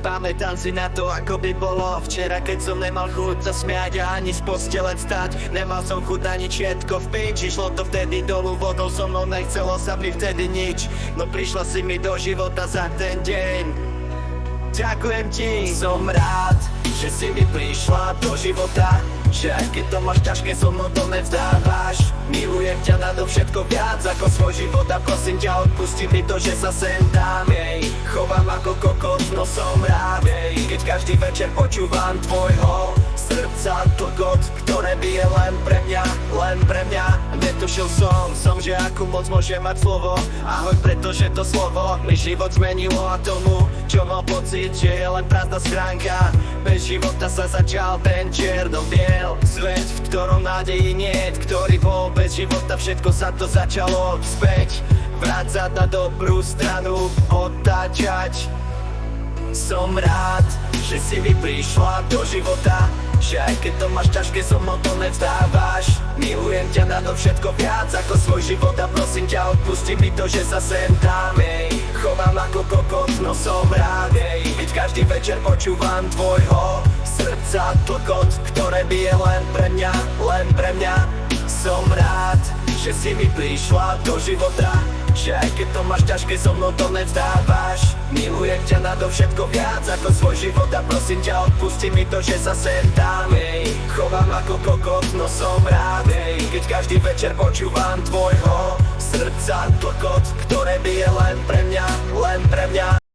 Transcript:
Pamätám si na to, ako by bolo včera, keď som nemal chuť sa smiať a ani z postele vstať. Nemal som chuť na nič, všetko v piči. Šlo to vtedy dolu vodou, so mnou nechcelo sa mi vtedy nič. No prišla si mi do života za ten deň. Ďakujem ti, som rád, že si mi prišla do života. Že aj keď to máš ťažké, so mnou to nevzdávaš. Milujem ťa nado všetko viac ako svoj život a prosím ťa, odpusti mi to, že sa sem dám. Chovám ako kokot, no som rád, keď každý večer počúvam tvojho srdca tlkot, ktoré bije len pre mňa, len pre mňa. Netušil som, že akú moc môže mať slovo. Ahoj, pretože to slovo mi život zmenilo a tomu, čo mal pocit, že je len prázdna schránka. Bez života sa začal ten čierno-biel svet, v ktorom nádeji niet, ktorý bol bez života, všetko sa to začalo späť vrácať na dobrú stranu, otáčať. Som rád, že si mi prišla do života, že aj keď to máš ťažké, so mnou to nevzdávaš. Milujem ťa nado všetko viac ako svoj život a prosím ťa, odpusti mi to, že sa sem dám. Chovám ako kokot, no som rád, keď každý večer počúvam tvojho srdca tlkot, ktoré bije len pre mňa, len pre mňa. Som rád, že si mi prišla do života, že aj keď to máš ťažké, so mnou to nevzdávaš. Milujem ťa nado všetko viac ako svoj život a prosím ťa, odpusti mi to, že sa sem dám. Chovám ako kokot, no som rád, keď každý večer počúvam tvojho srdca tlkot, ktoré bije len pre mňa, len pre mňa.